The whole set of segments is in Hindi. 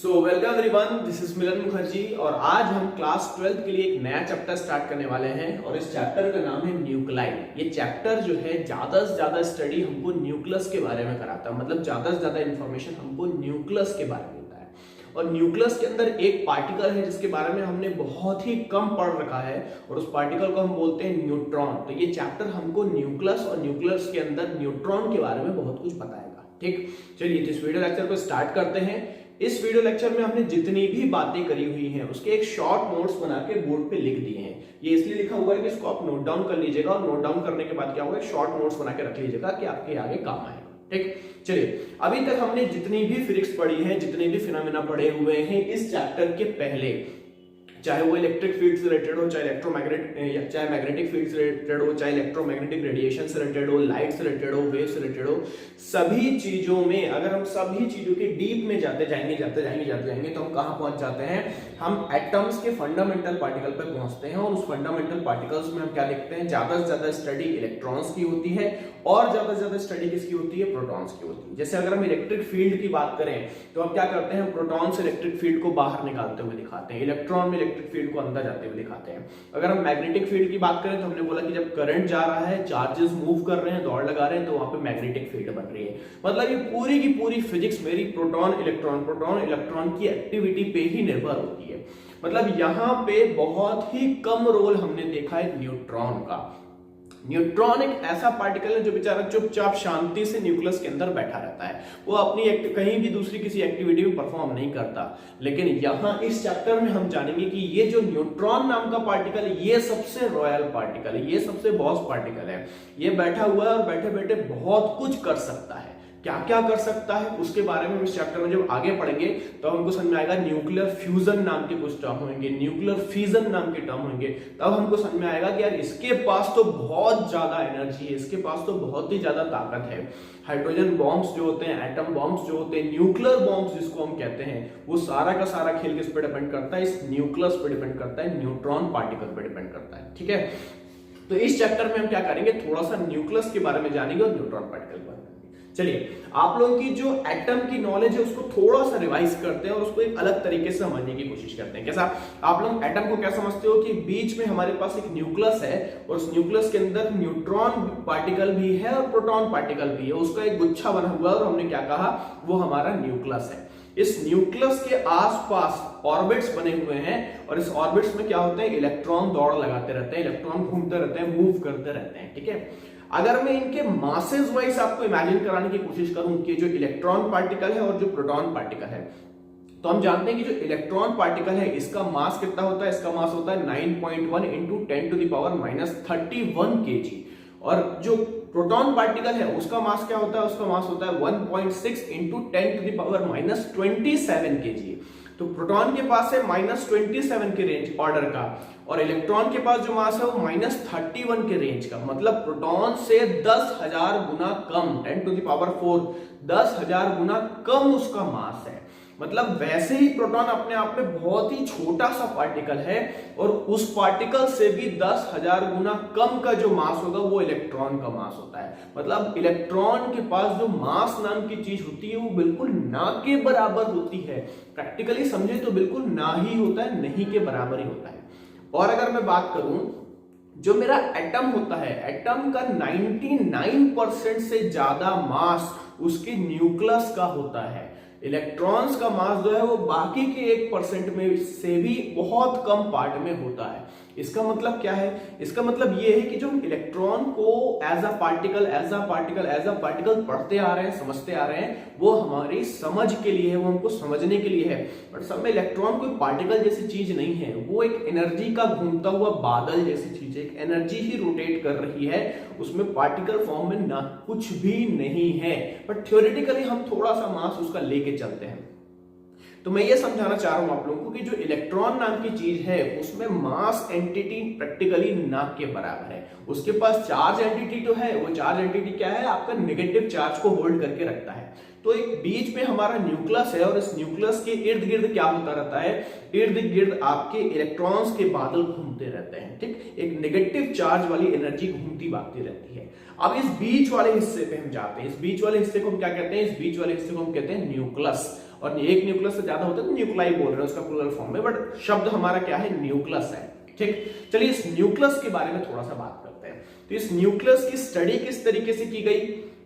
So welcome everyone, this is Milan Mukherjee और आज हम क्लास 12th के लिए एक नया चैप्टर स्टार्ट करने वाले हैं और इस चैप्टर का नाम है न्यूक्लाई। ये चैप्टर जो है ज्यादा से ज्यादा स्टडी हमको न्यूक्लियस के बारे में कराता है, मतलब ज्यादा से ज्यादा इंफॉर्मेशन हमको न्यूक्लियस के बारे में देता है। और न्यूक्लियस के अंदर एक पार्टिकल है जिसके बारे में हमने बहुत ही कम पढ़ रखा है और उस पार्टिकल को हम बोलते हैं न्यूट्रॉन। तो ये चैप्टर हमको न्यूक्लियस और न्यूक्लियस के अंदर न्यूट्रॉन के बारे में बहुत कुछ बताएगा। ठीक, चलिए इस वीडियो लेक्चर को स्टार्ट करते हैं। इस वीडियो लेक्चर में हमने जितनी भी बातें करी हुई हैं उसके एक शॉर्ट नोट्स बना के बोर्ड पे लिख दिए हैं। ये इसलिए लिखा हुआ है कि इसको आप नोट डाउन कर लीजिएगा और नोट डाउन करने के बाद क्या होगा, शॉर्ट नोट्स बना के रख लीजिएगा कि आपके आगे काम आएगा। ठीक, चलिए अभी तक हमने जितनी भी फिजिक्स पढ़ी है, जितने भी फिनोमेना पढ़े हुए हैं इस चैप्टर के पहले, चाहे वो इलेक्ट्रिक फील्ड से रिलेटेड हो, चाहे चाहे मैग्नेटिक फील्ड से रिलेटेड हो, चाहे इलेक्ट्रोमैग्नेटिक रेडिएशन से रिलेटेड हो, लाइट से रिलेटेड हो, वेव से रिलेटेड हो, सभी चीजों में अगर हम सभी चीजों के डीप में जाते जाएंगे तो हम कहां पहुंच जाते हैं, हम एटम्स के फंडामेंटल पार्टिकल पे पहुंचते हैं। और उस फंडामेंटल पार्टिकल्स में हम क्या देखते हैं, ज्यादा से ज्यादा स्टडी इलेक्ट्रॉन्स की होती है और ज्यादा से ज्यादा स्टडी किसकी होती है, प्रोटॉन्स की होती है। जैसे अगर हम इलेक्ट्रिक फील्ड की बात करें तो हम क्या करते हैं, प्रोटॉन से इलेक्ट्रिक फील्ड को बाहर निकालते हुए दिखाते हैं, इलेक्ट्रॉन में इलेक्ट्रिक फील्ड को अंदर जाते हुए दिखाते हैं। अगर हम मैग्नेटिक फील्ड की बात करें तो हमने बोला कि जब करंट जा रहा है, चार्जेस मूव कर रहे हैं, दौड़ लगा रहे हैं, तो वहां पे मैग्नेटिक फील्ड बन रही है। मतलब ये पूरी की पूरी फिजिक्स मेरी प्रोटॉन इलेक्ट्रॉन की एक्टिविटी पे ही निर्भर होती है। मतलब यहां पे बहुत ही कम रोल हमने देखा है न्यूट्रॉन का। न्यूट्रॉन एक ऐसा पार्टिकल है जो बेचारा चुपचाप शांति से न्यूक्लियस के अंदर बैठा रहता है, वो अपनी कहीं भी दूसरी किसी एक्टिविटी में परफॉर्म नहीं करता। लेकिन यहां इस चैप्टर में हम जानेंगे कि ये जो न्यूट्रॉन नाम का पार्टिकल है ये सबसे रॉयल पार्टिकल है, ये सबसे बॉस पार्टिकल है। ये बैठा हुआ है और बैठे बैठे बहुत कुछ कर सकता है। क्या क्या कर सकता है उसके बारे में इस चैप्टर में जब आगे पढ़ेंगे तो हमको समझ में आएगा। न्यूक्लियर फ्यूजन नाम के कुछ टर्म होंगे, न्यूक्लियर फिजन नाम के टर्म होंगे, तब हमको समझ में आएगा कि यार इसके पास तो बहुत ज्यादा एनर्जी है, इसके पास तो बहुत ही ज्यादा ताकत है। हाइड्रोजन बॉम्ब्स जो होते हैं, एटम बॉम्ब्स जो होते हैं, न्यूक्लियर बॉम्ब्स जिसको हम कहते हैं, वो सारा का सारा खेल किस पे डिपेंड करता है, इस न्यूक्लियस पे डिपेंड करता है, न्यूट्रॉन पार्टिकल पे डिपेंड करता है। ठीक है, तो इस चैप्टर में हम क्या करेंगे, थोड़ा सा न्यूक्लियस के बारे में जानेंगे और न्यूट्रॉन पार्टिकल के बारे में। चलिए आप लोगों की जो एटम की नॉलेज है उसको थोड़ा सा रिवाइज करते हैं और उसको एक अलग तरीके से समझने की कोशिश करते हैं। कैसा, आप लोग एटम को क्या समझते हो कि बीच में हमारे पास एक न्यूक्लियस है और उस न्यूक्लियस के अंदर न्यूट्रॉन पार्टिकल भी है और प्रोटॉन पार्टिकल भी है, उसका एक गुच्छा बना हुआ है और हमने क्या कहा, वो हमारा न्यूक्लियस है। इस न्यूक्लियस के आसपास ऑर्बिट्स बने हुए हैं और इस ऑर्बिट्स में क्या होते हैं, इलेक्ट्रॉन दौड़ लगाते रहते हैं, इलेक्ट्रॉन घूमते रहते हैं, मूव करते रहते हैं। ठीक है, अगर मैं इनके मासेस वाइज आपको इमेजिन कराने की कोशिश करूं कि जो इलेक्ट्रॉन पार्टिकल है और जो प्रोटॉन पार्टिकल है, तो हम जानते हैं कि जो इलेक्ट्रॉन पार्टिकल है इसका मास कितना होता है, इसका मास होता है 9.1 into 10 to the power -31 kg। और जो प्रोटॉन पार्टिकल है उसका मास क्या होता है, उसका मास होता है 1.6 into 10 to the power -27 kg। तो प्रोटॉन के पास है -27 के रेंज ऑर्डर का और इलेक्ट्रॉन के पास जो मास है वो -31 के रेंज का। मतलब प्रोटॉन से 10,000 गुना कम, 10 टू द पावर 4, 10,000 गुना कम उसका मास है। मतलब वैसे ही प्रोटॉन अपने आप में बहुत ही छोटा सा पार्टिकल है और उस पार्टिकल से भी 10,000 गुना कम का जो मास होगा वो इलेक्ट्रॉन का मास होता है। मतलब इलेक्ट्रॉन के पास जो मास नाम की चीज होती है वो बिल्कुल ना के बराबर होती है। प्रैक्टिकली समझे तो बिल्कुल ना ही होता है, नहीं के बराबर ही होता है। और अगर मैं बात करूं जो मेरा एटम होता है, एटम का 99% से ज्यादा मास उसके न्यूक्लियस का होता है। इलेक्ट्रॉन्स का मास जो है वो बाकी के 1% में से भी बहुत कम पार्ट में होता है। इसका मतलब क्या है, इसका मतलब ये है कि जो इलेक्ट्रॉन को एज अ पार्टिकल पढ़ते आ रहे हैं, समझते आ रहे हैं, वो हमारी समझ के लिए है, वो हमको समझने के लिए है। बट सब में इलेक्ट्रॉन कोई पार्टिकल जैसी चीज नहीं है, वो एक एनर्जी का घूमता हुआ बादल जैसी चीज है, एक एनर्जी ही रोटेट कर रही है, उसमें पार्टिकल फॉर्म में ना कुछ भी नहीं है। बट थ्योरेटिकली हम थोड़ा सा मास उसका लेके चलते हैं। तो मैं ये समझाना चाह रहा हूं आप लोगों को कि जो इलेक्ट्रॉन नाम की चीज है उसमें मास एंटिटी प्रैक्टिकली ना के बराबर है। उसके पास चार्ज एंटिटी जो है, वो चार्ज एंटिटी क्या है, आपका नेगेटिव चार्ज को होल्ड करके रखता है। तो एक बीच में हमारा न्यूक्लियस है और इस न्यूक्लियस के इर्द गिर्द क्या होता रहता है, इर्द गिर्द आपके इलेक्ट्रॉन्स के बादल घूमते रहते हैं। ठीक, एक नेगेटिव चार्ज वाली एनर्जी घूमती भागती रहती है। अब इस बीच वाले हिस्से पे हम जाते हैं। इस बीच वाले हिस्से को हम क्या कहते हैं, इस बीच वाले हिस्से को हम कहते हैं न्यूक्लियस। और एक न्यूक्लियस से ज्यादा होता है तो न्यूक्लाई बोल रहे हैं उसका प्लूरल फॉर्म में, बट शब्द हमारा क्या है, न्यूक्लियस है। ठीक, चलिए इस न्यूक्लियस के बारे में थोड़ा सा बात करते हैं। तो इस न्यूक्लियस की स्टडी किस तरीके से की गई?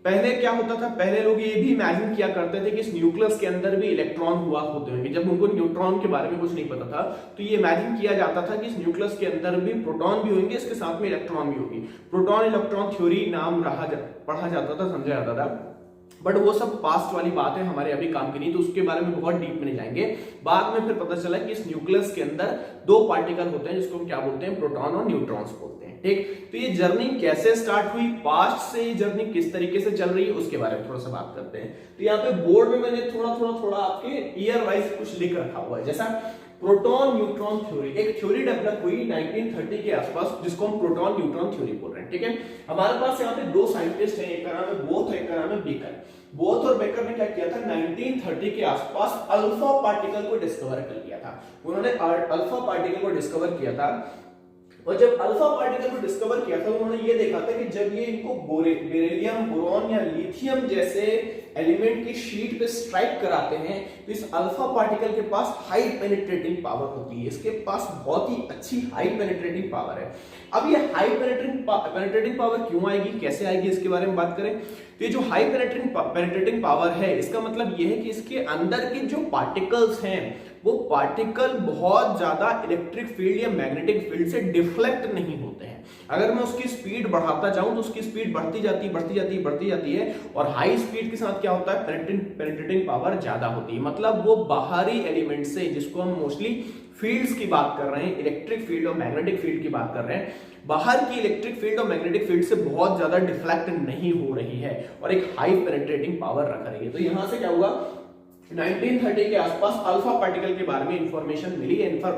पहले क्या होता था, पहले लोग ये भी इमेजिन किया करते थे कि इस न्यूक्लियस के अंदर भी इलेक्ट्रॉन हुआ होते होंगे। जब उनको न्यूट्रॉन के बारे में कुछ नहीं पता था तो ये इमेजिन किया जाता था कि इस न्यूक्लियस के अंदर भी प्रोटॉन भी होंगे, इसके साथ में इलेक्ट्रॉन भी होगी। प्रोटॉन इलेक्ट्रॉन थ्योरी नाम पढ़ा जाता था, समझा जाता था, बट वो सब पास्ट वाली बात है, हमारे अभी काम की नहीं, तो उसके बारे में बहुत डीप में नहीं जाएंगे। बाद में फिर पता चला कि इस न्यूक्लियस के अंदर दो पार्टिकल होते हैं जिसको हम क्या बोलते हैं, प्रोटॉन और न्यूट्रॉन्स बोलते हैं। ठीक, तो ये जर्नी कैसे स्टार्ट हुई, पास्ट से ये जर्नी किस तरीके से चल रही है, उसके बारे में थोड़ा सा बात करते हैं। तो यहाँ पे बोर्ड में मैंने थोड़ा आपके ईयर वाइज कुछ लिख रखा हुआ है, जैसा प्रोटॉन न्यूट्रॉन थ्योरी, एक थ्योरी डेवलप हुई 1930 के आसपास जिसको हम प्रोटॉन न्यूट्रॉन थ्योरी बोल रहे हैं। ठीक है, हमारे पास यहाँ पे दो साइंटिस्ट हैं, एक का नाम है बोथ, एक का नाम है बेकर। बोथ और बेकर ने क्या किया था, 1930 के आसपास अल्फा पार्टिकल को डिस्कवर कर लिया था। उन्होंने अल्फा पार्टिकल को डिस्कवर किया था, और जब अल्फा पार्टिकल को डिस्कवर किया था उन्होंने ये देखा था कि जब ये इनको बेरिलियम, बोरॉन या लिथियम जैसे एलिमेंट की शीट पे स्ट्राइक कराते हैं तो इस अल्फा पार्टिकल के पास हाई पेनिट्रेटिंग पावर होती है, इसके पास बहुत ही अच्छी हाई पेनिट्रेटिंग पावर है। अब ये हाई पेनिट्रेटिंग पावर क्यों आएगी, कैसे आएगी, इसके बारे में बात करें तो ये जो हाई पेनिट्रेटिंग पावर है, इसका मतलब ये है कि इसके अंदर के जो पार्टिकल्स हैं वो पार्टिकल बहुत ज्यादा इलेक्ट्रिक फील्ड या मैग्नेटिक फील्ड से डिफ्लेक्ट नहीं होते हैं। अगर मैं उसकी स्पीड बढ़ाता जाऊं तो उसकी स्पीड बढ़ती जाती है, और हाई स्पीड के साथ क्या होता है, पेनिट्रेटिंग पावर ज्यादा होती है। मतलब वो बाहरी एलिमेंट से, जिसको हम मोस्टली फील्ड्स की बात कर रहे हैं, इलेक्ट्रिक फील्ड और मैग्नेटिक फील्ड की बात कर रहे हैं, बाहर की इलेक्ट्रिक फील्ड और मैग्नेटिक फील्ड से बहुत ज्यादा डिफ्लेक्ट नहीं हो रही है और एक हाई पेनिट्रेटिंग पावर रख रही है। तो यहां से क्या हुआ, 1930 के आसपास अल्फा पार्टिकल के बारे में इंफॉर्मेशन मिली और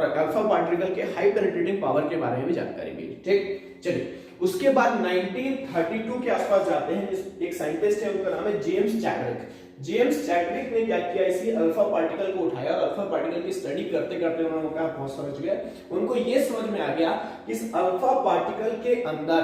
अल्फा पार्टिकल के हाई पेनिट्रेटिंग पावर के बारे में भी जानकारी मिली। ठीक, चलिए उसके बाद 1932 के आसपास जाते हैं, एक साइंटिस्ट है उनका नाम है जेम्स चैडविक। जेम्स चैडविक ने क्या किया, इसी अल्फा पार्टिकल को उठाया और अल्फा पार्टिकल की स्टडी करते करते उन्होंने कहा बहुत समझ गया, उनको ये समझ में आ गया कि इस अल्फा पार्टिकल के अंदर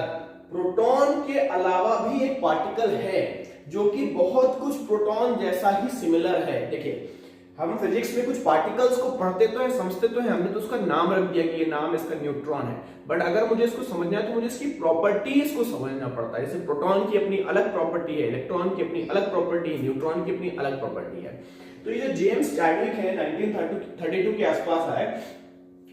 प्रोटॉन के अलावा भी एक पार्टिकल है जो कि बहुत कुछ प्रोटॉन जैसा ही सिमिलर है। देखिए हम फिजिक्स में कुछ पार्टिकल्स को पढ़ते तो है, समझते तो है, हमने तो उसका नाम रख दिया कि ये नाम इसका न्यूट्रॉन है, बट अगर मुझे इसको समझना है तो मुझे इसकी प्रॉपर्टीज को समझना पड़ता है। जैसे प्रोटॉन की अपनी अलग प्रॉपर्टी है, इलेक्ट्रॉन की अपनी अलग प्रॉपर्टी है, न्यूट्रॉन की अपनी अलग प्रॉपर्टी है। तो ये जो जेम्स चैडविक है 1932 के आसपास आए,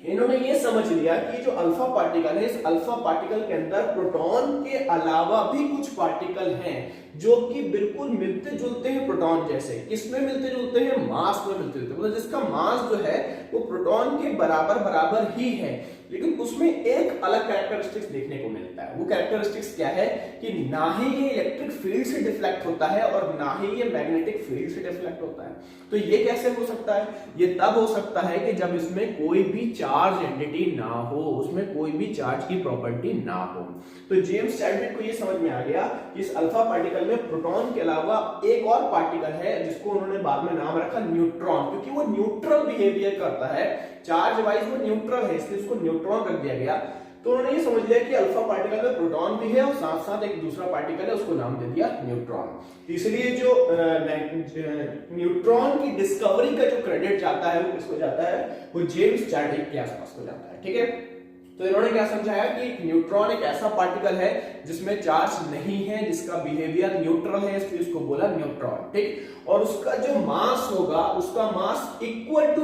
इन्होंने ये समझ लिया कि जो अल्फा पार्टिकल है, इस अल्फा पार्टिकल के अंदर प्रोटॉन के अलावा भी कुछ पार्टिकल हैं जो कि बिल्कुल मिलते जुलते हैं प्रोटॉन जैसे। किसमें मिलते जुलते हैं, मास में मिलते जुलते हैं, मतलब जिसका मास जो है वो प्रोटॉन के बराबर ही है, लेकिन उसमें एक अलग कैरेक्टरिस्टिक्स देखने को मिलता है। वो कैरेक्टरिस्टिक्स क्या है कि ना ही ये इलेक्ट्रिक फील्ड से डिफ्लेक्ट होता है और ना ही ये मैग्नेटिक फील्ड से डिफ्लेक्ट होता है। तो ये कैसे हो सकता है, ये तब हो सकता है कि जब इसमें कोई भी चार्ज एंटिटी ना हो, उसमें कोई भी चार्ज की प्रॉपर्टी ना हो। तो जेम्स चैडविक को ये समझ में आ गया कि इस अल्फा पार्टिकल में प्रोटॉन के अलावा एक और पार्टिकल है जिसको उन्होंने बाद में नाम रखा न्यूट्रॉन, क्योंकि वो न्यूट्रल बिहेवियर करता है, चार्ज वाइज वो न्यूट्रल है, इसलिए उसको न्यूट्रॉन रख दिया गया। तो उन्होंने ये समझ लिया कि अल्फा पार्टिकल में प्रोटॉन भी है और साथ साथ एक दूसरा पार्टिकल है, उसको नाम दे दिया न्यूट्रॉन। इसलिए जो न्यूट्रॉन की डिस्कवरी का जो क्रेडिट जाता है वो किसको जाता है, वो जेम्स चैडविक के आसपास को जाता है। ठीक है, तो इन्होंने क्या समझाया कि न्यूट्रॉन एक ऐसा पार्टिकल है जिसमें चार्ज नहीं है, जिसका बिहेवियर न्यूट्रल है, इसलिए उसको बोला न्यूट्रॉन। ठीक, और उसका जो मास होगा, उसका मास इक्वल टू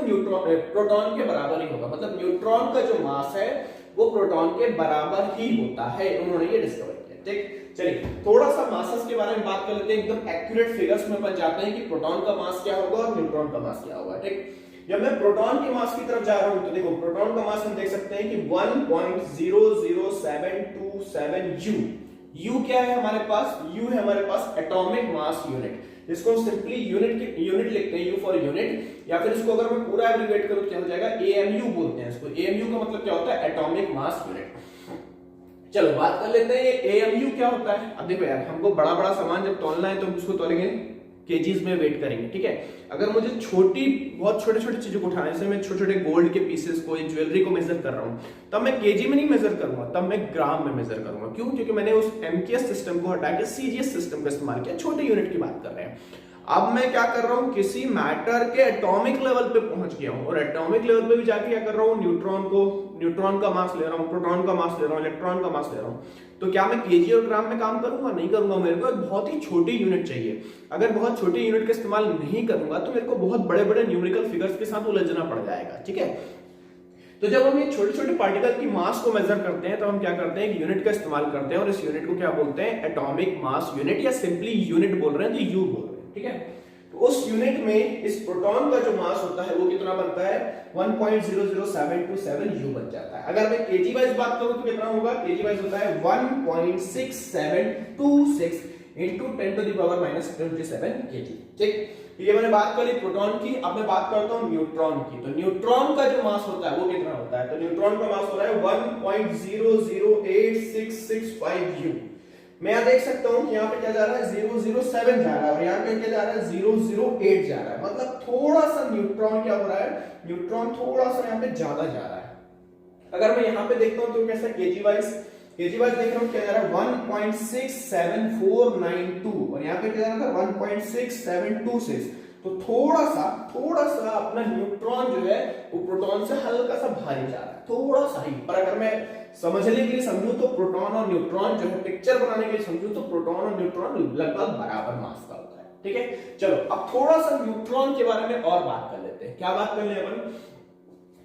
प्रोटॉन के बराबर ही होगा, मतलब न्यूट्रॉन का जो मास है वो प्रोटॉन के बराबर ही होता है, उन्होंने ये डिस्कवर किया। ठीक, चलिए थोड़ा सा मासेस के बारे में बात कर लेते हैं, एकदम एक्यूरेट फिगर्स में अपन जाते हैं कि प्रोटॉन का मास क्या होगा और न्यूट्रॉन का मास क्या होगा। ठीक, जब मैं प्रोटॉन के मास की तरफ जा रहा हूं तो देखो प्रोटॉन का मास हम देख सकते हैं कि 1.00727 U क्या है हमारे पास, U है हमारे पास एटॉमिक मास यूनिट, जिसको हम सिंपली यूनिट लिखते हैं, U फॉर यूनिट, या फिर इसको अगर मैं पूरा एब्रिविएट करूं तो क्या हो जाएगा, AMU बोलते हैं इसको। AMU का मतलब क्या होता है, एटॉमिक मास यूनिट। चलो बात कर लेते हैं ये AMU क्या होता है। अब देखो यार, हमको बड़ा सामान जब तोलना है तो हम उसको तोलेंगे केजीज में वेट करेंगे। ठीक है, अगर मुझे बहुत छोटे चीजों को उठाने से, मैं छोटे गोल्ड के पीसेस को, ज्वेलरी को मेजर कर रहा हूं, तब मैं केजी में नहीं मेजर करूंगा, तब मैं ग्राम में मेजर करूंगा। क्यों, क्योंकि मैंने उस MKS सिस्टम को हटा के CGS सिस्टम का इस्तेमाल किया, छोटे यूनिट की बात कर रहे हैं। अब मैं क्या कर रहा हूं, किसी मैटर के एटॉमिक लेवल पे पहुंच गया हूं, और एटॉमिक लेवल पे भी जाके क्या कर रहा हूं, न्यूट्रॉन का मास ले रहा हूं, प्रोटॉन का मास ले रहा हूं, इलेक्ट्रॉन का मास ले रहा हूं। तो क्या मैं केजी और ग्राम में काम करूंगा? नहीं करूंगा। मेरे को एक बहुत ही छोटी यूनिट चाहिए। अगर बहुत छोटी यूनिट का इस्तेमाल नहीं करूंगा तो मेरे को बहुत बड़े बड़े न्यूमेरिकल फिगर्स के साथ उलझना पड़ जाएगा, ठीक है। तो जब हम ये छोटे छोटे पार्टिकल की मास को मेजर करते हैं तो हम क्या करते हैं, यूनिट का इस्तेमाल करते हैं, और इस यूनिट को क्या बोलते हैं, एटॉमिक मास यूनिट, या सिंपली यूनिट बोल रहे हैं तो यू बोल रहे हैं, ठीक है। तो उस यूनिट में इस प्रोटॉन का जो मास होता है वो कितना बनता है, 1.00727 यू बन जाता है। अगर मैं केजी वाइज बात करूं तो कितना होगा, केजी वाइज होता है 1.6726 into 10 to the power minus 27 kg, ठीक। ये मैंने बात करी प्रोटॉन की। अब मैं बात करता हूं न्यूट्रॉन की। तो न्यूट्रॉन का जो मास होता है वो कितना होता है, तो न्यूट्रॉन का मास हो रहा है 1.00866 यू। मैं यहां देख सकता हूं कि यहां पे क्या जा रहा है, 007 जा रहा है, और यहां पे क्या जा रहा है, 008 जा रहा है। मतलब थोड़ा सा न्यूट्रॉन क्या हो रहा है, न्यूट्रॉन थोड़ा सा यहां पे ज्यादा जा रहा है। अगर मैं यहां पे देखता हूं तो कैसा, केजी वाइज देख रहा हूं, क्या जा रहा है 1.67492, और यहां पे क्या जा रहा था 1.6726। तो थोड़ा सा अपना न्यूट्रॉन जो है वो प्रोटॉन से हल्का सा भारी जा रहा है, थोड़ा सा ही। पर अगर मैं समझने के लिए समझूं तो प्रोटॉन और न्यूट्रॉन जो है, पिक्चर बनाने के लिए समझूं तो प्रोटॉन और न्यूट्रॉन लगभग बराबर मास का होता है, ठीक है। चलो अब थोड़ा सा न्यूट्रॉन के बारे में और बात कर लेते हैं। क्या बात कर ले अपन,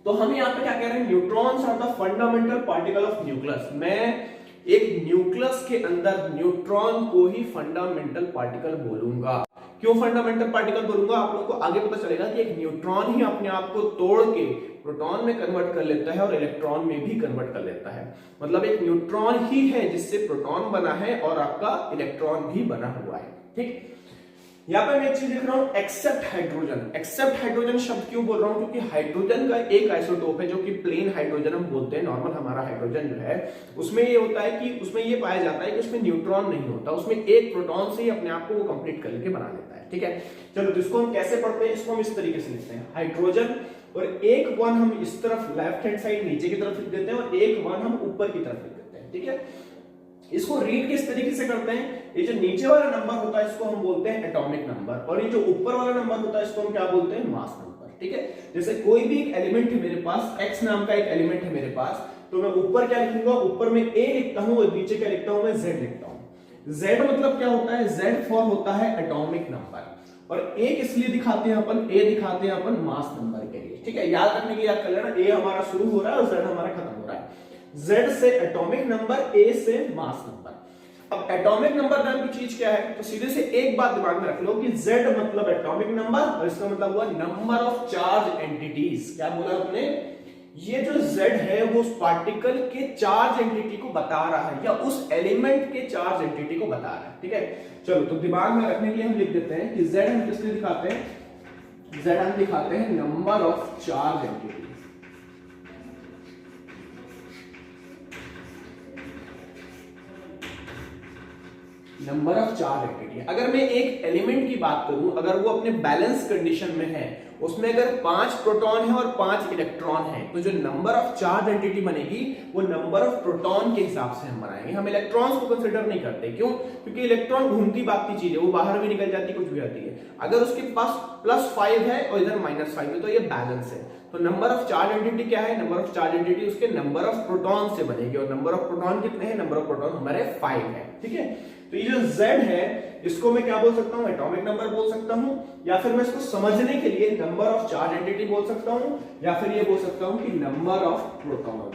तो हम यहाँ पे क्या कह रहे हैं, neutrons are the fundamental particle of nucleus. मैं एक न्यूक्लियस के अंदर न्यूट्रॉन को ही फंडामेंटल पार्टिकल बोलूंगा। क्यों फंडामेंटल पार्टिकल बोलूंगा, आप लोगों को आगे पता चलेगा कि एक न्यूट्रॉन ही अपने आप को तोड़ के प्रोटॉन में कन्वर्ट कर लेता है और इलेक्ट्रॉन में भी कन्वर्ट कर लेता है। मतलब एक न्यूट्रॉन ही है जिससे प्रोटॉन बना है और आपका इलेक्ट्रॉन भी बना हुआ है, ठीक। यहाँ पे मैं एक चीज देख रहा हूं, एक्सेप्ट हाइड्रोजन। एक्सेप्ट हाइड्रोजन शब्द क्यों बोल रहा हूं, क्योंकि हाइड्रोजन का एक आइसोटोप है जो कि प्लेन हाइड्रोजन हम बोलते हैं। नॉर्मल हमारा हाइड्रोजन जो है उसमें ये होता है कि उसमें ये पाया जाता है कि उसमें न्यूट्रॉन नहीं होता, उसमें एक प्रोटॉन से ही अपने आप को वो कंप्लीट करके बना लेता है, ठीक है। चलो तो इसको हम कैसे पढ़ते हैं, इसको हम इस तरीके से लिखते हैं, हाइड्रोजन, और एक वन हम इस तरफ लेफ्ट हैंड साइड नीचे की तरफ लिख देते हैं, और एक वन हम ऊपर की तरफ लिख देते हैं, ठीक है। इसको रीड किस तरीके से करते हैं, ये जो नीचे वाला नंबर होता है इसको हम बोलते हैं एटॉमिक नंबर, और ये जो ऊपर वाला नंबर होता है इसको हम क्या बोलते हैं, मास नंबर, ठीक है। जैसे कोई भी एक एलिमेंट है मेरे पास, x नाम का एक एलिमेंट है मेरे पास, तो मैं ऊपर क्या लिखूंगा, ऊपर में a लिखता हूं और नीचे क्या लिखता हूं, मैं z लिखता हूं। z मतलब क्या होता है, z फॉर होता है एटॉमिक नंबर, और a किस लिए दिखाते हैं अपन, a दिखाते हैं अपन मास नंबर के लिए, ठीक है। याद रखने की याद कर लेना, a हमारा शुरू हो रहा है और z हमारा खत्म हो रहा है। Z से एटॉमिक नंबर, A से मास नंबर। अब एटॉमिक नंबर नाम की चीज क्या है, तो सीधे से एक बात दिमाग में रख लो कि Z मतलब एटॉमिक नंबर, और इसका मतलब हुआ नंबर ऑफ चार्ज एंटिटीज। क्या बोला आपने, ये जो Z है वो उस पार्टिकल के चार्ज एंटिटी को बता रहा है, या उस एलिमेंट के चार्ज एंटिटी को बता रहा है, ठीक है। चलो तो दिमाग में रखने के लिए हम लिख देते हैं कि Z हम किस लिए दिखाते हैं, Z हम दिखाते हैं number of charge entity. Number of charge entity. अगर मैं एक एलिमेंट की बात करूं, अगर वो अपने बैलेंस कंडीशन में है, उसमें अगर 5 प्रोटॉन है और 5 इलेक्ट्रॉन है, तो जो नंबर ऑफ चार्ज एंटिटी बनेगी वो नंबर ऑफ प्रोटॉन के हिसाब से हम बनाएंगे। हम इलेक्ट्रॉन्स को कंसीडर नहीं करते, क्यों, क्योंकि इलेक्ट्रॉन घूमती भागती चीज है, वो बाहर भी निकल जाती, कुछ भी आती है। अगर उसके पास +5 है और इधर -5 है तो ये बैलेंस है। तो नंबर ऑफ चार्ज एंटिटी क्या है, नंबर ऑफ चार्ज एंटिटी उसके नंबर ऑफ प्रोटॉन से बनेगी, और नंबर ऑफ प्रोटॉन कितने हैं, नंबर ऑफ प्रोटॉन हमारे 5 है, ठीक है। तो ये जो Z है इसको मैं क्या बोल सकता हूं, एटॉमिक नंबर बोल सकता हूं, या फिर मैं इसको समझने के लिए नंबर ऑफ चार्ज एंटिटी बोल सकता हूं, या फिर ये बोल सकता हूं कि नंबर ऑफ प्रोटॉन।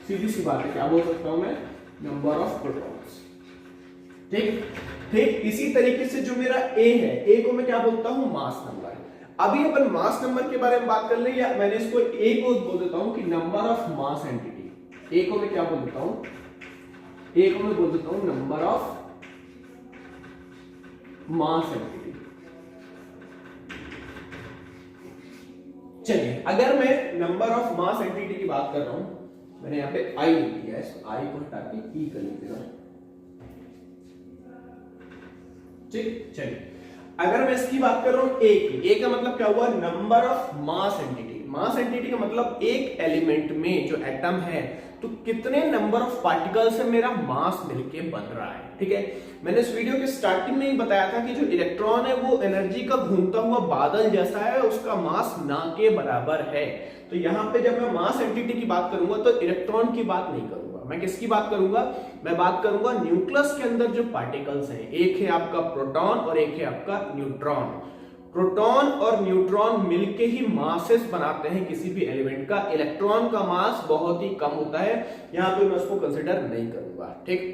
सीधी सी बात है, क्या बोल सकता हूं मैं, नंबर ऑफ प्रोटॉन्स, ठीक। ठीक इसी तरीके से जो मेरा A है, A को मैं क्या बोलता हूं, मास नंबर। अभी अपन मास नंबर के बारे में बात कर ले, या मैंने इसको A को बोल देता हूं कि number of mass entity. A को मैं क्या बोल देता हूं, A को मैं बोल देता हूं नंबर ऑफ मास एंटिटी। चलिए अगर मैं नंबर ऑफ मास एंटिटी की बात कर रहा हूं, मैंने यहां पे I लिख दिया है, I को हटा के E कर लीजिएगा, ठीक। चलिए अगर मैं इसकी बात कर रहा हूं A की, A का मतलब क्या हुआ, number of mass entity. Mass entity का मतलब एक एलिमेंट में जो एटम है तो कितने नंबर ऑफ पार्टिकल से मेरा मास मिलके बन रहा है। ठीक है, मैंने इस वीडियो के स्टार्टिंग में ही बताया था कि जो इलेक्ट्रॉन है वो एनर्जी का घूमता हुआ बादल जैसा है, उसका मास ना के बराबर है। तो यहाँ पे जब मैं मास एंटिटी की बात करूंगा तो इलेक्ट्रॉन की बात नहीं करूंगा, मैं किसकी बात करूंगा, मैं बात करूंगा न्यूक्लियस के अंदर जो पार्टिकल्स हैं। एक है आपका प्रोटॉन और एक है आपका न्यूट्रॉन। प्रोटॉन और न्यूट्रॉन मिलके ही मासेस बनाते हैं किसी भी एलिमेंट का। इलेक्ट्रॉन का मास बहुत ही कम होता है, यहां पे मैं उसको कंसिडर नहीं करूंगा। ठीक,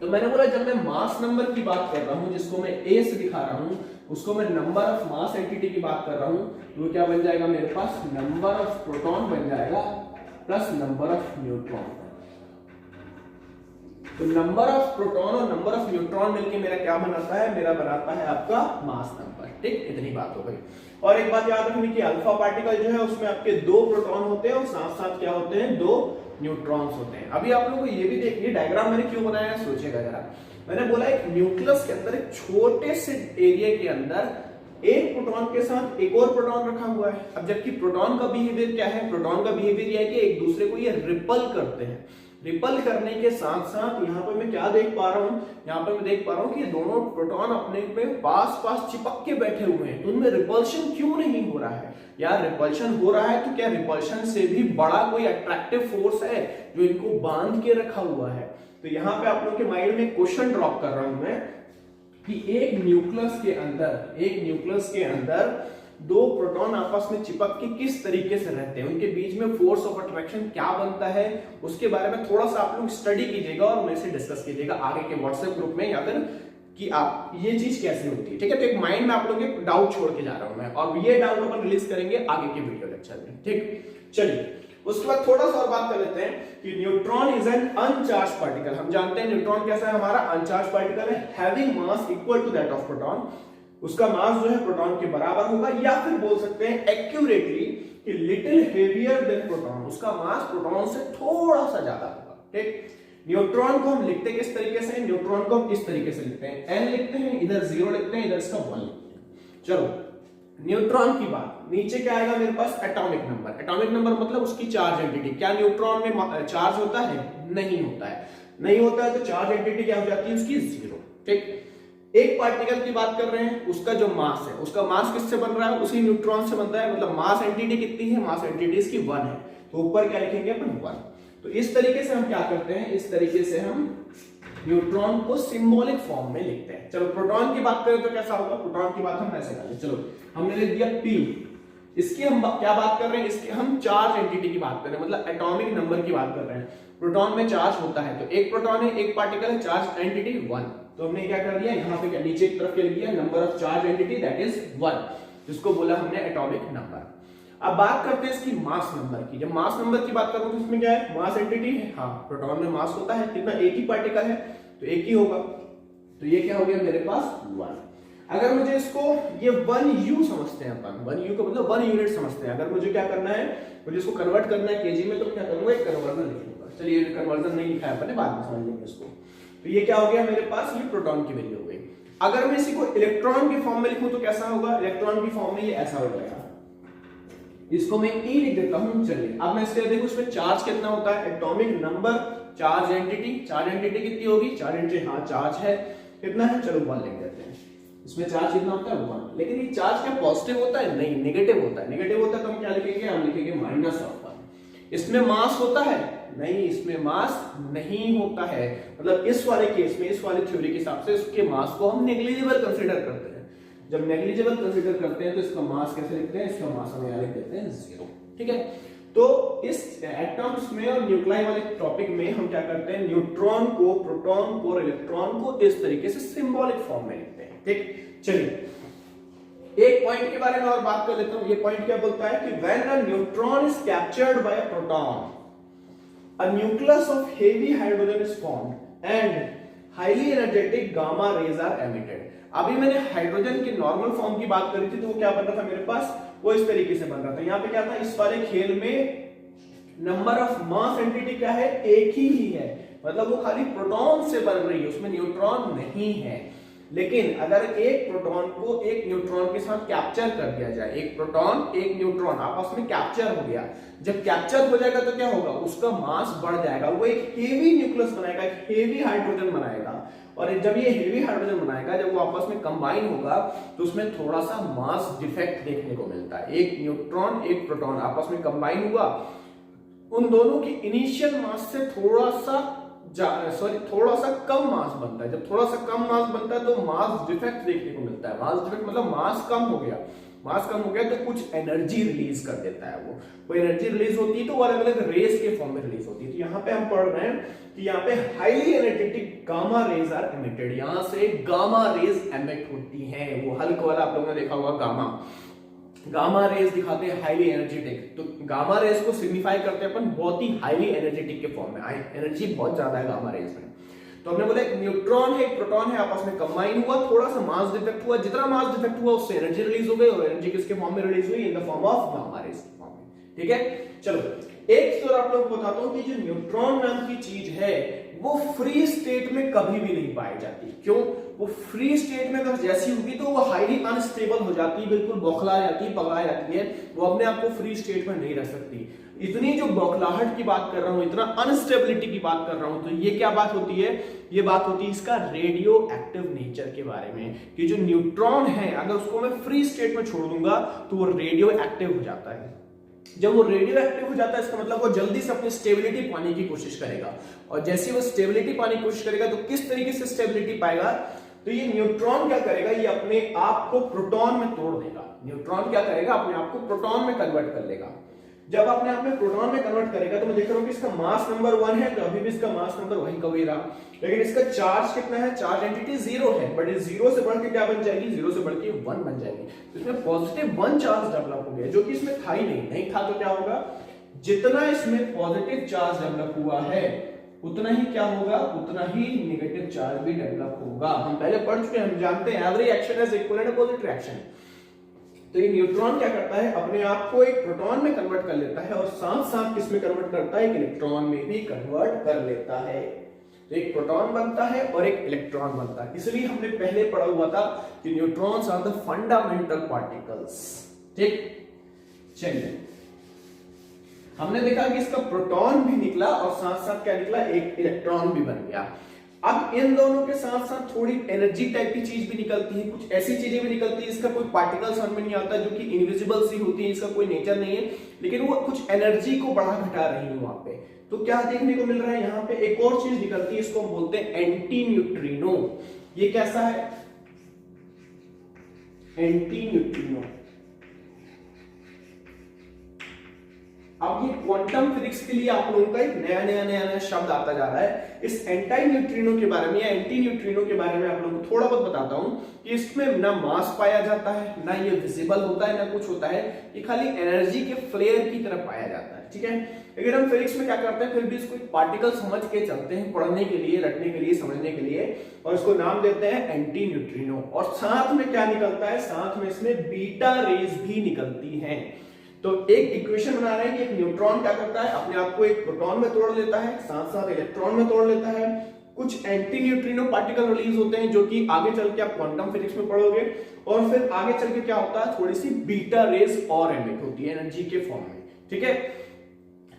तो मैंने बोला जब मैं मास नंबर की बात कर रहा हूं, जिसको मैं ए से दिखा रहा हूं, उसको मैं नंबर ऑफ मास एंटिटी की बात कर रहा हूं, तो वो क्या बन जाएगा मेरे पास, नंबर ऑफ प्रोटॉन बन जाएगा प्लस नंबर ऑफ न्यूट्रॉन। तो नंबर ऑफ प्रोटॉन और नंबर ऑफ न्यूट्रॉन मिलके मेरा क्या बनाता है, मेरा बनाता है आपका मास नंबर। ठीक, इतनी बात हो गई। और एक बात याद रखनी कि अल्फा पार्टिकल जो है उसमें आपके 2 प्रोटॉन होते हैं और साथ साथ क्या होते हैं, 2 न्यूट्रॉन्स होते हैं। अभी आप लोगों को ये भी देखिए, डायग्राम मैंने क्यों बनाया है सोचिएगा जरा। मैंने बोला एक न्यूक्लियस के अंदर एक छोटे से एरिया के अंदर एक प्रोटॉन के साथ एक और प्रोटॉन रखा हुआ है। अब जबकि प्रोटॉन का बिहेवियर क्या है, प्रोटॉन का बिहेवियर यह है कि एक दूसरे को ये रिपल करते हैं। रिपल करने के साथ साथ यहाँ पे मैं क्या देख पा रहा हूँ, यहाँ पे मैं देख पा रहा हूँ कि ये दोनों प्रोटॉन अपने में पास पास चिपक के बैठे हुए हैं। तो उनमें रिपल्शन क्यों नहीं हो रहा है, यार रिपल्शन हो रहा है तो क्या रिपल्शन से भी बड़ा कोई अट्रैक्टिव फोर्स है जो इनको बांध के रखा हुआ है। तो यहाँ पे आप लोगों के माइंड में क्वेश्चन ड्रॉप कर रहा हूं मैं कि एक न्यूक्लियस के अंदर 2 प्रोटॉन आपस में चिपक के किस तरीके से रहते हैं, उनके बीच में फोर्स ऑफ अट्रैक्शन क्या बनता है, उसके बारे में थोड़ा सा आप लोग स्टडी कीजिएगा और मेरे से डिस्कस कीजिएगा आगे के व्हाट्सएप ग्रुप में, या फिर कि आप ये चीज कैसे होती है। ठीक है, तो एक माइंड में आप लोगों के डाउट छोड़ के जा रहा हूं मैं, और ये डाउट अपन रिलीज करेंगे आगे के वीडियो लेक्चर में। ठीक, चलिए उसके बाद थोड़ा सा और बात कर लेते हैं कि neutron is an uncharged particle. हम जानते हैं न्यूट्रॉन कैसा है, हमारा अनचार्ज पार्टिकल है, having mass equal to that of proton. उसका मास जो है प्रोटॉन के बराबर होगा, या फिर बोल सकते हैं एक्यूरेटली कि लिटिल हेवियर देन प्रोटॉन, उसका मास प्रोटॉन से थोड़ा सा ज्यादा होगा। ठीक, न्यूट्रॉन को हम लिखते किस तरीके से, न्यूट्रॉन को हम इस तरीके से लिखते हैं, n लिखते हैं, इधर 0 लिखते हैं, इधर इसका 1 लिखते हैं। चलो न्यूट्रॉन की बात, नीचे क्या आएगा मेरे पास, एटॉमिक नंबर। एटॉमिक नंबर मतलब उसकी चार्ज एंटिटी। क्या न्यूट्रॉन में चार्ज होता है, नहीं होता है, नहीं होता है, तो चार्ज एंटिटी क्या हो जाती है उसकी 0। ठीक, एक पार्टिकल की बात कर रहे हैं, उसका जो मास है, उसका मास किससे बन रहा है, उसी न्यूट्रॉन से बनता है, मतलब मास एंटिटी कितनी है, मास एंटिटी इसकी 1 है, तो ऊपर क्या लिखेंगे अपन 1। तो इस तरीके से हम क्या करते हैं, इस तरीके से हम न्यूट्रॉन को सिंबॉलिक फॉर्म में लिखते हैं। चलो प्रोटॉन की बात करें तो कैसा होगा, प्रोटॉन की बात हम ऐसे करेंगे। चलो हमने लिख दिया P, इसकी हम क्या बात कर रहे हैं, इसकी हम चार्ज एंटिटी की बात कर रहे हैं, मतलब एटॉमिक नंबर की बात कर रहे हैं। प्रोटॉन में चार्ज होता है, तो एक प्रोटॉन है, एक पार्टिकल है, चार्ज एंटिटी 1। तो हमने क्या कर दिया, यहाँ पे क्या नीचे की तरफ क्या लिख दिया, number of charge entity that is 1, जिसको बोला हमने एटॉमिक नंबर। अब बात करते हैं इसकी मास नंबर की। जब मास नंबर की बात करूं तो इसमें क्या है, मास एंटिटी है, हाँ प्रोटॉन में मास होता है कितना, एक ही पार्टिकल है तो एक ही होगा, तो ये क्या हो गया मेरे पास 1। अगर मुझे इसको ये 1U समझते हैं अपन, 1U का मतलब 1 यूनिट समझते हैं, अगर मुझे क्या करना है, मुझे इसको कन्वर्ट करना है केजी में, तो क्या करूंगा, एक कन्वर्जन लिख लूंगा। चलिए कन्वर्जन नहीं लिखा है अपन ने, बाद में समझ लेंगे इसको। तो ये क्या हो गया मेरे पास, ये प्रोटॉन की वैल्यू हो गई। अगर मैं इसी को इलेक्ट्रॉन की फॉर्म में लिखूं तो कैसा होगा, इलेक्ट्रॉन की फॉर्म में ये ऐसा हो जाएगा, इसको मैं E लिख देता हूं। चलिए अब मैं इसके देखो इसमें चार्ज कितना होता है, atomic number, charge entity, charge entity कितनी होगी, चार्ज एंटिटी, हाँ चार्ज है कितना है, चलो 1 लिख देते हैं। इसमें चार्ज कितना होता है 1, लेकिन ये चार्ज क्या पॉजिटिव होता है, नहीं नेगेटिव होता है। नेगेटिव होता है तो हम क्या लिखेंगे, हम लिखेंगे -1। इसमें मास होता है, नहीं इसमें मास नहीं होता है, मतलब इस वाले केस में, इस वाले थ्योरी के हिसाब से इसके मास को हम नेग्लिजिबल कंसीडर करते हैं। जब नेग्लिजिबल कंसीडर करते हैं तो इसका मास कैसे लिखते हैं, इसका मास हम यहाँ लिख देते हैं 0। ठीक है, तो इस एटम्स में और न्यूक्लाई वाले टॉपिक में हम क्या करते हैं, न्यूट्रॉन को, प्रोटॉन को और इलेक्ट्रॉन को इस तरीके से सिंबॉलिक फॉर्म में लिखते हैं। ठीक, चलिए एक पॉइंट के बारे में और बात कर लेता हूं। ये पॉइंट क्या बोलता है कि when a neutron is captured by a proton, a nucleus of heavy hydrogen is formed and highly energetic gamma rays are emitted। अभी मैंने हाइड्रोजन के नॉर्मल फॉर्म की बात करी थी, तो वो क्या बन रहा था मेरे पास, वो इस तरीके से बन रहा था। यहाँ पे क्या था, इस वाले खेल में नंबर ऑफ मास एंटिटी क्या है, एक ही है, मतलब वो खाली प्रोटॉन से बन रही है, उसमें न्यूट्रॉन नहीं है। लेकिन अगर एक प्रोटॉन को एक न्यूट्रॉन के साथ कैप्चर कर दिया जाए, एक प्रोटॉन एक न्यूट्रॉन आपस में कैप्चर हो गया, जब कैप्चर हो जाएगा तो क्या होगा, उसका मास बढ़ जाएगा, वो एक हेवी न्यूक्लियस बनाएगा, एक हेवी हाइड्रोजन बनाएगा। और जब ये हेवी हाइड्रोजन बनाएगा, जब वो आपस में कंबाइन होगा तो उसमें थोड़ा सा मास डिफेक्ट देखने को मिलता है। एक न्यूट्रॉन एक प्रोटॉन आपस में कंबाइन हुआ, उन दोनों की इनिशियल मास से थोड़ा सा कम मास बनता है। जब थोड़ा सा कम मास बनता है तो मास डिफेक्ट देखने को मिलता है। मास डिफेक्ट मतलब मास कम हो गया, मास कम हो गया तो कुछ एनर्जी रिलीज कर देता है। वो एनर्जी रिलीज होती है तो वो अलग अलग रेस के फॉर्म में रिलीज होती है। तो यहाँ पे हम पढ़ रहे हैं कि यहाँ पे highly energetic gamma rays are emitted, यहाँ से गामा रेज एमिट होती हैं। वो हल्क वाला आप लोगों ने देखा होगा, गामा रेज दिखाते हैं हाईली एनर्जेटिक। तो गामा रेज को सिग्निफाई करते हैं अपन बहुत ही हाईली एनर्जेटिक के फॉर्म में, एनर्जी बहुत ज्यादा है गामा रेज में। तो हमने बोला एक न्यूट्रॉन है एक प्रोटॉन है आपस में कंबाइन हुआ, थोड़ा सा मास डिफेक्ट हुआ, जितना मास डिफेक्ट हुआ उससे एनर्जी रिलीज हो गई, और एनर्जी किसके फॉर्म में रिलीज हुई, in the form of gamma rays के फॉर्म में। ठीक है, चलो एक तो आप लोगों को बताता हूं कि जो न्यूट्रॉन नाम की चीज है वो फ्री स्टेट में कभी भी नहीं पाई जाती। क्यों? वो फ्री स्टेट में अगर जैसी होगी तो वो हाईली अनस्टेबल हो जाती है, बिल्कुल बौखला जाती है, पगला जाती है, वो अपने आप को फ्री स्टेट में नहीं रख सकती। इतनी जो बौखलाहट की बात कर रहा हूं, इतना अनस्टेबिलिटी की बात कर रहा हूं, तो ये क्या बात होती है, ये बात होती है इसका रेडियो एक्टिव नेचर के बारे में, कि जो न्यूट्रॉन है अगर उसको मैं फ्री स्टेट में छोड़ दूंगा तो वो रेडियो एक्टिव हो जाता है। जब वो रेडियो एक्टिव हो जाता है इसका मतलब वो जल्दी से अपनी स्टेबिलिटी पाने की कोशिश करेगा, और जैसे वो स्टेबिलिटी पाने की कोशिश करेगा तो किस तरीके से स्टेबिलिटी पाएगा, तो ये न्यूट्रॉन क्या करेगा, ये अपने आप को प्रोटॉन में तोड़ देगा। न्यूट्रॉन क्या करेगा, अपने आप को प्रोटॉन में कन्वर्ट कर लेगा। जब अपने आप में प्रोटॉन में कन्वर्ट करेगा तो मैं देख रहा हूं कि इसका मास नंबर 1 है, तो अभी भी इसका मास नंबर वही का वही रहा, लेकिन इसका चार्ज कितना है, चार्ज एंटिटी 0 है, बट इस 0 से बढ़ के क्या बन जाएगी, 0 से बढ़ के 1 बन जाएगी। तो इसमें पॉजिटिव 1 चार्ज डेवलप हो गया, जो कि इसमें था ही नहीं था, तो क्या होगा, जितना इसमें पॉजिटिव चार्ज डेवलप हुआ है उतना ही क्या होगा, उतना ही नेगेटिव चार्ज भी डेवलप होगा। हम पहले पढ़ चुके हैं, हम जानते हैं every action is equal to opposite reaction. तो ये न्यूट्रॉन क्या करता है, अपने आप को एक प्रोटॉन में कन्वर्ट कर लेता है, और साथ साथ किसमें कन्वर्ट करता है, एक इलेक्ट्रॉन में भी कन्वर्ट कर लेता है। तो एक प्रोटॉन बनता है और एक इलेक्ट्रॉन बनता है। इसलिए हमने पहले पढ़ा हुआ था कि neutrons are the fundamental particles. ठीक, चलिए हमने देखा कि इसका प्रोटॉन भी निकला और साथ साथ क्या निकला, एक इलेक्ट्रॉन भी बन गया। अब इन दोनों के साथ साथ थोड़ी एनर्जी टाइप की चीज भी निकलती है, कुछ ऐसी चीजें भी निकलती है इसका कोई पार्टिकल समझ में नहीं आता, जो कि इनविजिबल सी होती है, इसका कोई नेचर नहीं है, लेकिन वो कुछ एनर्जी को बढ़ा घटा रही है वहां पे। तो क्या देखने को मिल रहा है, यहाँ पे एक और चीज निकलती है, इसको हम बोलते हैं एंटी न्यूट्रिनो। ये कैसा है, एंटी न्यूट्रिनो। अब ये क्वांटम फिजिक्स के लिए आप लोगों का एक नया शब्द आता जा रहा है। इस एंटी न्यूट्रिनो के बारे में या एंटी न्यूट्रिनो के बारे में आप लोगों को थोड़ा बहुत बताता हूं कि इसमें ना मास पाया जाता है, ना ये विजिबल होता है, ना कुछ होता है, ये खाली एनर्जी के फ्लेयर की तरह पाया जाता है। ठीक है, लेकिन हम फिजिक्स में क्या करते हैं, फिर भी इसको एक पार्टिकल समझ के चलते हैं, पढ़ने के लिए, रटने के लिए, समझने के लिए, और इसको नाम देते हैं एंटी न्यूट्रिनो। और साथ में क्या निकलता है, साथ में इसमें बीटा रेज भी निकलती हैं। तो एक इक्वेशन बना रहे हैं कि एक न्यूट्रॉन क्या करता है, अपने आप को एक प्रोटॉन में तोड़ लेता है, साथ साथ इलेक्ट्रॉन में तोड़ लेता है, कुछ एंटी न्यूट्रिनो पार्टिकल रिलीज होते हैं, जो कि आगे चल के आप क्वांटम फिजिक्स में पढ़ोगे, और फिर आगे चल के क्या होता है, थोड़ी सी बीटा रेज और एमिट होती है एनर्जी के फॉर्म में। ठीक है,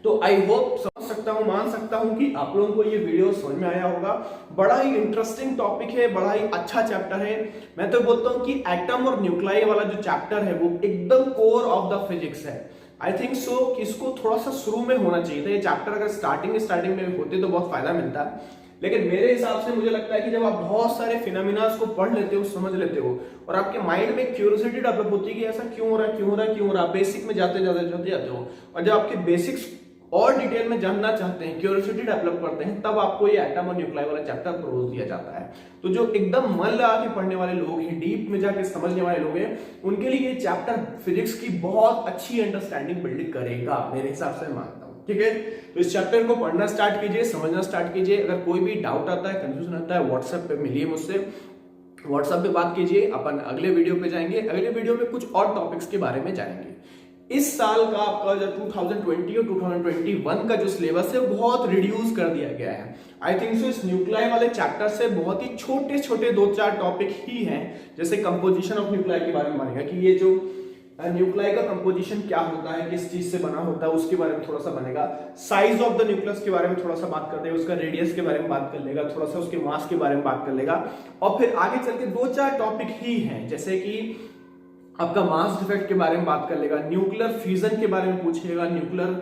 तो आई होप समझ सकता हूं, मान सकता हूं कि आप लोगों को ये वीडियो समझ में आया होगा। बड़ा ही इंटरेस्टिंग टॉपिक है, बड़ा ही अच्छा चैप्टर है। मैं तो बोलता हूं कि एटम और न्यूक्लियाई वाला जो चैप्टर है वो एकदम कोर ऑफ द फिजिक्स है। आई थिंक सो कि इसको थोड़ा सा शुरू में होना चाहिए था ये चैप्टर, अगर स्टार्टिंग में होते तो बहुत फायदा मिलता, लेकिन मेरे हिसाब से मुझे लगता है कि जब आप बहुत सारे फिनोमिना को पढ़ लेते हो, समझ लेते हो, और आपके माइंड में क्यूरियोसिटी डेवलप होती है कि ऐसा क्यों हो रहा है, क्यों हो रहा है, क्यों हो रहा है, बेसिक में जाते हो, और जब आपके बेसिक्स और डिटेल में जानना चाहते हैं, क्यूरियोसिटी डेवलप करते हैं, तब आपको ये एटम और न्यूक्लियाई वाला चैप्टर प्रपोज दिया जाता है। तो जो एकदम मन लगा के पढ़ने वाले लोग हैं, डीप में जाके समझने वाले लोग हैं, उनके लिए ये चैप्टर फिजिक्स की बहुत अच्छी अंडरस्टैंडिंग बिल्ड करेगा, मेरे हिसाब से मानता हूं। ठीक है, तो इस चैप्टर को पढ़ना स्टार्ट कीजिए, समझना स्टार्ट कीजिए। अगर कोई भी डाउट आता है, कंफ्यूजन आता है, व्हाट्सएप पे मिलिए मुझसे, व्हाट्सएप पे बात कीजिए। अपन अगले वीडियो पे जाएंगे, अगले वीडियो में कुछ और टॉपिक्स के बारे में जानेंगे। इस साल का आपका जो 2020 और 2021 का जो सिलेबस है बहुत रिड्यूस कर दिया गया है। आई थिंक सो इस न्यूक्लाई वाले चैप्टर से बहुत ही छोटे छोटे 2-4 टॉपिक ही हैं, जैसे कंपोजिशन ऑफ न्यूक्लाई के बारे में बनेगा कि ये जो न्यूक्लाई का कंपोजिशन क्या होता है, किस चीज से बना होता है, उसके बारे में थोड़ा सा बनेगा। साइज ऑफ द न्यूक्लियस के बारे में थोड़ा सा बात कर देगा, उसका रेडियस के बारे में बात कर लेगा, थोड़ा सा उसके मास के बारे में बात कर लेगा। और फिर आगे चल के 2-4 टॉपिक ही हैं, जैसे कि आपका मास डिफेक्ट के बारे में बात कर लेगा, न्यूक्लियर फ्यूजन के बारे में पूछेगा, न्यूक्लियर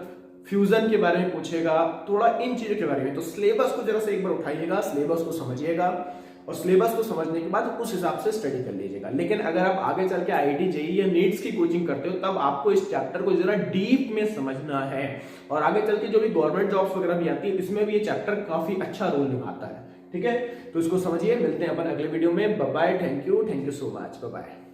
फ्यूजन के बारे में पूछेगा, थोड़ा इन चीजों के बारे में। तो सिलेबस को जरा से एक बार उठाइएगा, सिलेबस को समझिएगा और सिलेबस को समझने के बाद उस हिसाब से स्टडी कर लीजिएगा। लेकिन अगर आप आगे चल के आईआईटी जेईई या नीट्स की कोचिंग करते हो तब आपको इस चैप्टर को जरा डीप में समझना है, और आगे चल के जो भी गवर्नमेंट जॉब्स वगैरह भी आती है इसमें भी ये चैप्टर काफी अच्छा रोल निभाता है। ठीक है, तो इसको समझिए। मिलते हैं अपन अगले वीडियो में। Bye bye, thank you so much, bye bye.